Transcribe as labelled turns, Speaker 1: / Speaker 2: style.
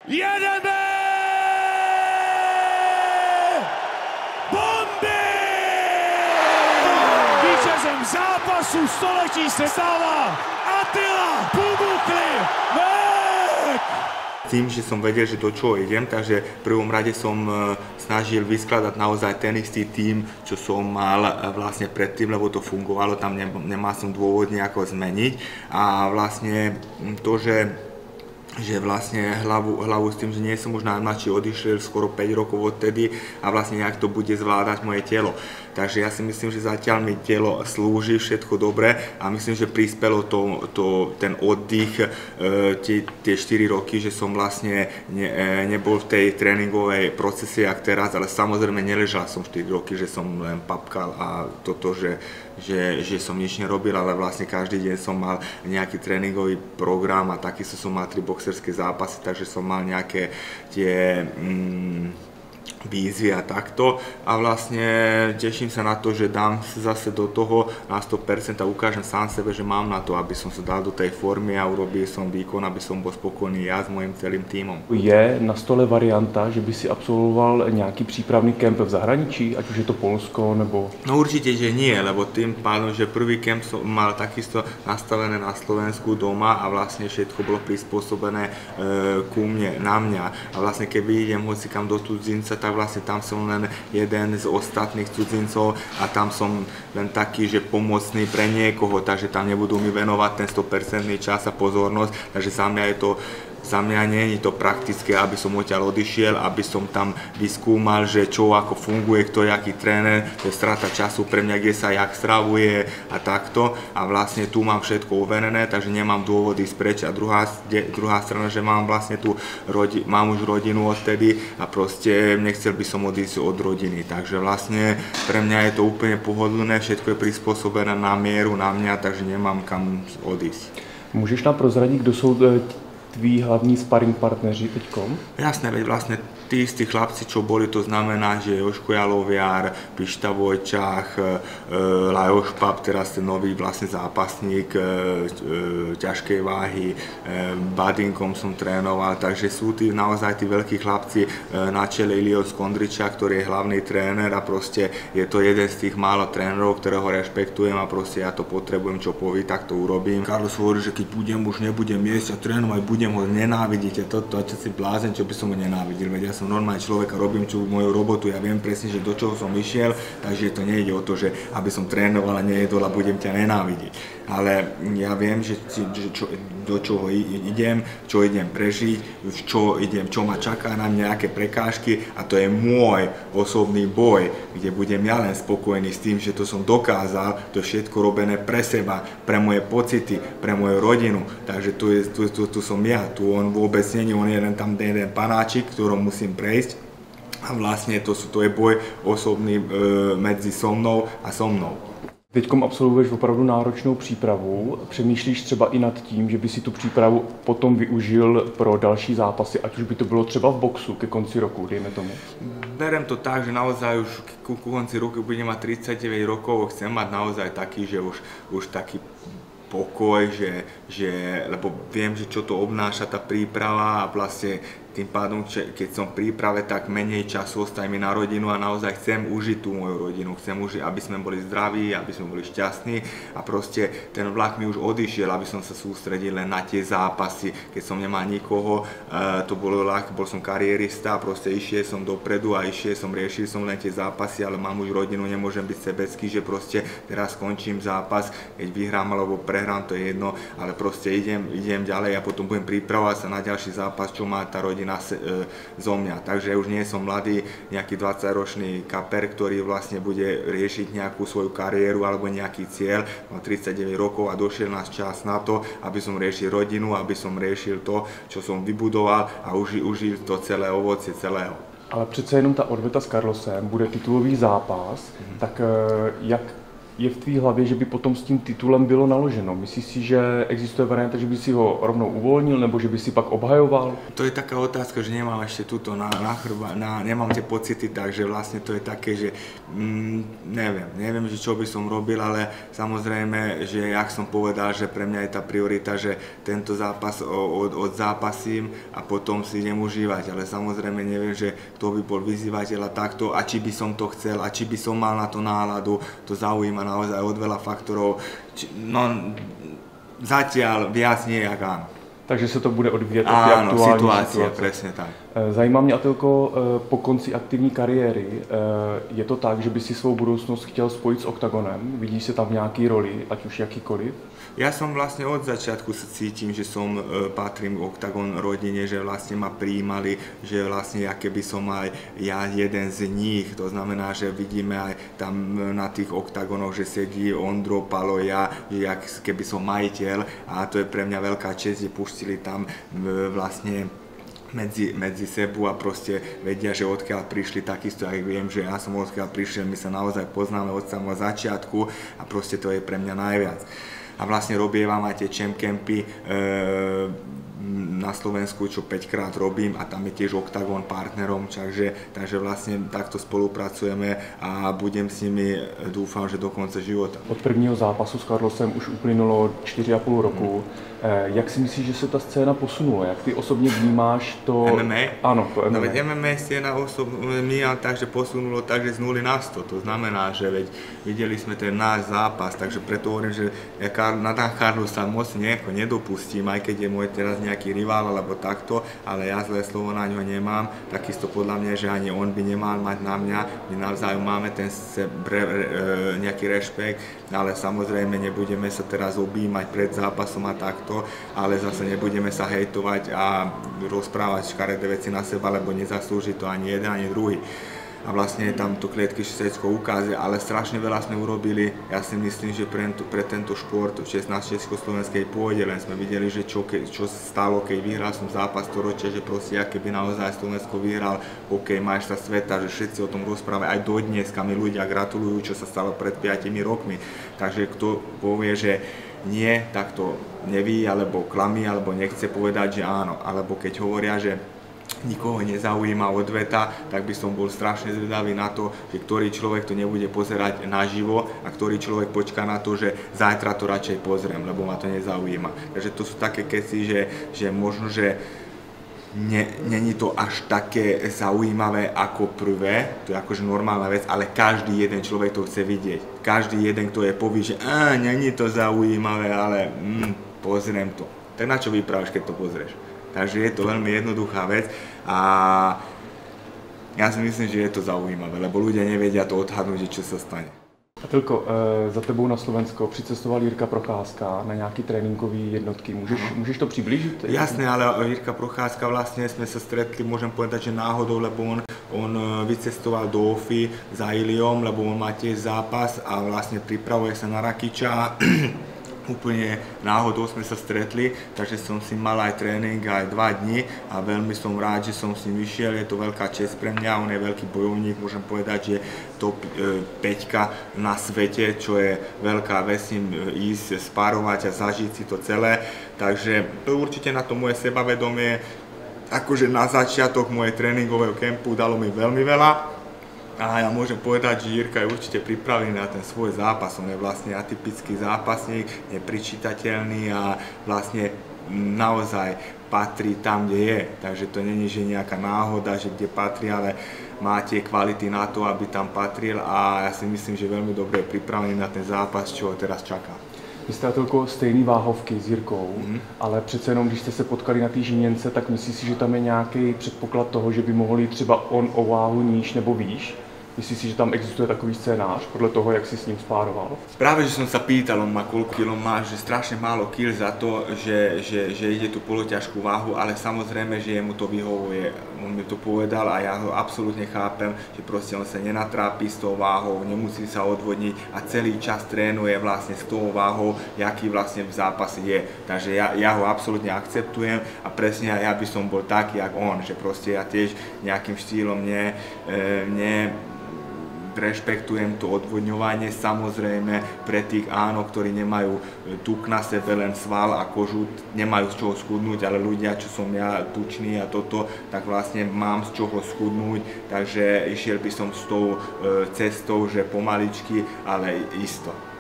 Speaker 1: Jedeme! Bomby! Vítězem zápasu století se stává Attila Pumuckli.
Speaker 2: Tým, že som vedel, že do čoho idem, takže v prvom rade som snažil vyskladať naozaj ten istý tým, čo som mal vlastne predtým, lebo to fungovalo, tam nemal som dôvod nejako zmeniť. A vlastne to, že vlastne hlavu s tým, že nie som už najmladší, odišiel skoro 5 rokov odtedy a vlastne nejak to bude zvládať moje telo. Takže ja si myslím, že zatiaľ mi telo slúži, všetko dobre a myslím, že prispelo ten oddych, tie 4 roky, že som vlastne nebol v tej tréningovej procese jak teraz, ale samozrejme neležal som 4 roky, že som len papkal a toto, že som nič nerobil, ale vlastne každý deň som mal nejaký tréningový program a takisto som mal 3 boxerské zápasy, takže som mal nejaké tie výzvy a takto a vlastne teším sa na to, že dám zase do toho na 100% a ukážem sám sebe, že mám na to, aby som sa dal do tej formy a urobil som výkon, aby som bol spokojný ja s mojím celým týmom.
Speaker 3: Je na stole varianta, že by si absolvoval nějaký přípravný kemp v zahraničí, ať už je to Polsko nebo...
Speaker 2: No určite, že nie, lebo tým pádom, že prvý kemp som mal takisto nastavené na Slovensku doma a vlastne všetko bolo prispôsobené ku mne, na mňa a vlastne keby idem hocikam do cudzinca, tak vlastne tam som len jeden z ostatných cudzincov a tam som len taký, že pomocný pre niekoho, takže tam nebudú mi venovať ten 100% čas a pozornosť, takže za mňa nie je to praktické, aby som odtiaľ odišiel, aby som tam vyskúmal, že čo ako funguje, kto je aký tréner, to je strata času pre mňa, kde sa jak stravuje a takto a vlastne tu mám všetko uverené, takže nemám dôvod ísť preč a druhá strana, že mám vlastne mám už rodinu odtedy a proste nechcel by som odísť od rodiny, takže vlastne pre mňa je to úplne pohodlné, všetko je prispôsobené na mieru, na mňa, takže nemám kam odísť.
Speaker 3: Můžeš nám prozradit, kdo jsou tví hlavní sparring partneři teďkom?
Speaker 2: Jasné, veď vlastne tí istí chlapci, čo boli, to znamená, že Jožko Jaloviar, Pišta Vojčach, Lajos Pap, teraz ten nový vlastne zápasník ťažkej váhy, Badinkom som trénoval, takže sú tí naozaj tí veľkí chlapci na čele Ilios Kondriča, ktorý je hlavný tréner a proste je to jeden z tých málo trénerov, ktorého rešpektujem a proste ja to potrebujem, čo poví, tak to urobím. Carlos hovorí, že keď už nebudem jesť a trénovať, budem ho nenávidieť a toto, čo si blázen, čo by som ho nenávidel, veď ja som normálny človek a robím moju robotu, ja viem presne, že do čoho som išiel, takže to nejde o to, že aby som trénoval a nejedol a budem ťa nenávidieť. Ale ja viem, že do čoho idem, čo idem prežiť, čo ma čaká na mňa, aké prekážky a to je môj osobný boj, kde budem ja len spokojný s tým, že to som dokázal, to je všetko robené pre seba, pre moje pocity, pre moju rodinu, takže tu som ja, tu on vôbec nie, on je len tam jeden panáčik, ktorom musím prejsť a vlastne to je boj osobný medzi so mnou a so mnou.
Speaker 3: Teďkom absolvuješ opravdu náročnou přípravu. Přemýšlíš třeba i nad tím, že by si tu přípravu potom využil pro další zápasy, ať už by to bylo třeba v boxu ke konci roku, dejme tomu?
Speaker 2: Berem to tak, že naozaj už ku konci roku budem mať 39 rokov, chcem mať naozaj taký, že už taký pokoj, lebo viem, že čo to obnáša tá príprava a vlastne tým pádom, keď som v príprave, tak menej času ostane mi na rodinu a naozaj chcem užiť tú moju rodinu, chcem užiť, aby sme boli zdraví, aby sme boli šťastní a proste ten vlak mi už odišiel, aby som sa sústredil len na tie zápasy, keď som nemal nikoho, to bolo ľahké, bol som kariérista, proste išiel som dopredu a riešil som len tie zápasy, ale mám už rodinu, nemôžem byť sebecký, že proste teraz skončím zápas, keď vyhrám alebo prehrám, to je jedno, ale proste idem ďalej a potom budem pripravovať sa na ďalší zápas, čo má tá rodina zo mňa. Takže už nie som mladý, nejaký 20-ročný kaper, ktorý vlastne bude riešiť nejakú svoju kariéru alebo nejaký cieľ. Mám 39 rokov a došiel nás čas na to, aby som riešil rodinu, aby som riešil to, čo som vybudoval a užil to celé ovocie celého.
Speaker 3: Ale přece jenom ta odveta s Carlosem bude titulový zápas, tak jak je v tvý hlavě, že by potom s tím titulem bylo naloženo? Myslíš si, že existuje varianta, že by si ho rovnou uvolnil, nebo že by si pak obhajoval?
Speaker 2: To je taká otázka, že nemám ešte túto nemám tie pocity, takže vlastne to je také, že neviem, že čo by som robil, ale samozrejme, že jak som povedal, že pre mňa je tá priorita, že tento zápas odzápasím a potom si idem užívať, ale samozrejme neviem, že kto by bol vyzývateľ a takto, a či by som to chcel, a či by som mal na to náladu, to zaujíma naozaj od veľa faktorov. Zatiaľ viac nie jak áno.
Speaker 3: Takže se to bude odvíjet od té aktuální situace.
Speaker 2: Presne tak.
Speaker 3: Zajímá mě, Atilko, po konci aktivní kariéry, je to tak, že by si svou budoucnost chtěl spojit s Oktagonem? Vidíš se tam v nějaký roli, ať už jakýkoliv?
Speaker 2: Ja som vlastne od začiatku sa cítim, že som patrím Oktagon rodine, že vlastne ma prijímali, že vlastne ja keby som aj ja jeden z nich, to znamená, že vidíme aj tam na tých Oktagonoch, že sedí Ondro, Palo, ja, že jak keby som majiteľ, a to je pre mňa veľká česť, že pustili tam vlastne medzi sebou a proste vedia, že odkiaľ prišli, takisto aj viem, že ja som odkiaľ prišiel, my sa naozaj poznáme od samého začiatku a proste to je pre mňa najviac. A vlastne robievam aj tie champcampy na Slovensku, čo 5-krát robím, a tam je tiež Oktagon partnerom, takže vlastne takto spolupracujeme a budem s nimi, dúfam, že do konce života.
Speaker 3: Od prvního zápasu s Carlosem už uplynulo 4,5 roku. Jak si myslíš, že se ta scéna posunula? Jak ty osobně vnímáš to...
Speaker 2: MMA?
Speaker 3: Áno, to MMA.
Speaker 2: No veď MMA scéna vnímam tak, že posunulo tak, že z 0 na 100. To znamená, že veď videli sme ten náš zápas, takže preto hovorím, že ja na Dan Carlosa moc nedopustím, aj keď je môj teraz nejaký rival alebo takto, ale ja zlé slovo na ňo nemám. Takisto podľa mňa, že ani on by nemal mať na mňa. My navzájom máme ten nejaký rešpekt, ale samozrejme nebudeme sa teraz objímať pred zápasom a takto, ale zase nebudeme sa hejtovať a rozprávať škaredé veci na seba, lebo nezaslúži to ani jeden, ani druhý. A vlastne tam to klietky všetko ukáže, ale strašne veľa sme urobili. Ja si myslím, že pre tento šport v 16 československej pôde, len sme videli, že čo stalo, keď vyhral som zápas storočia, že proste, keby naozaj Slovensko vyhral hokej majstra sveta, že všetci o tom rozprávajú, aj dodnes, kam mi ľudia gratulujú, čo sa stalo pred 5 rokmi. Takže kto povie, že nie, tak to neví, alebo klamí, alebo nechce povedať, že áno. Alebo keď hovoria, že nikoho nezaujíma odveta, tak by som bol strašne zvedavý na to, že ktorý človek to nebude pozerať naživo a ktorý človek počká na to, že zajtra to radšej pozriem, lebo ma to nezaujíma. Takže to sú také keci, že možno, že není to až také zaujímavé ako prvé, to je akože normálna vec, ale každý jeden človek to chce vidieť. Každý jeden, kto je povie, že není to zaujímavé, ale pozriem to. Tak na čo vyprávaš, keď to pozrieš? Takže je to veľmi jednoduchá vec a ja si myslím, že je to zaujímavé, lebo ľudia nevedia to odhadnúť, čo sa stane.
Speaker 3: Atilko, za tebou na Slovensko přicestoval Jirka Procházka na nějaký tréninkový jednotky. Můžeš to přiblížit?
Speaker 2: Jasné, ale Jirka Procházka vlastne sme sa stretli, môžem povedať, že náhodou, lebo on vycestoval do OFI za Iliom, lebo on má tiež zápas a vlastne pripravuje sa na Rakiča. Úplne náhodou sme sa stretli, takže som si mal aj tréning aj 2 dni a veľmi som rád, že som s ním vyšiel, je to veľká česť pre mňa, on je veľký bojovník, môžem povedať, že top 5 na svete, čo je veľká vec, s ním ísť spárovať a zažiť si to celé, takže to určite na to moje sebavedomie, akože na začiatok mojej tréningového kempu dalo mi veľmi veľa. A ja môžem povedať, že Jirka je určite pripravený na ten svoj zápas. On je vlastne atypický zápasník, nepričítateľný a vlastne naozaj patrí tam, kde je. Takže to není, že nejaká náhoda, že kde patrí, ale má tie kvality na to, aby tam patril a ja si myslím, že veľmi dobre je pripravený na ten zápas, čo ho teraz čaká.
Speaker 3: Vy jste, Atilko, stejný váhovky s Jirkou, ale přece jenom, když jste se potkali na té Žíněnce, tak myslíš si, že tam je nějaký předpoklad toho, že by mohl jít třeba on o váhu níž nebo výš? Myslíš si, že tam existuje takový scénář, podle toho, jak si s ním spároval?
Speaker 2: Práve, že som sa pýtal, on má koľko kilo má, že strašne málo kil za to, že ide tú poloťažkú váhu, ale samozrejme, že jemu to vyhovuje. On mi to povedal a ja ho absolútne chápem, že proste on sa nenatrápi s tou váhou, nemusí sa odvodniť a celý čas trénuje vlastne s tou váhou, jaký vlastne v zápase je. Takže ja ho absolútne akceptujem a presne ja by som bol taký, jak on, že proste ja tiež nejakým štýlom rešpektujem to odvodňovanie, samozrejme pre tých áno, ktorí nemajú tuk na sebe, len sval a kožu, nemajú z čoho schudnúť, ale ľudia, čo som ja tučný a toto, tak vlastne mám z čoho schudnúť, takže išiel by som s tou cestou, že pomaličky, ale isto.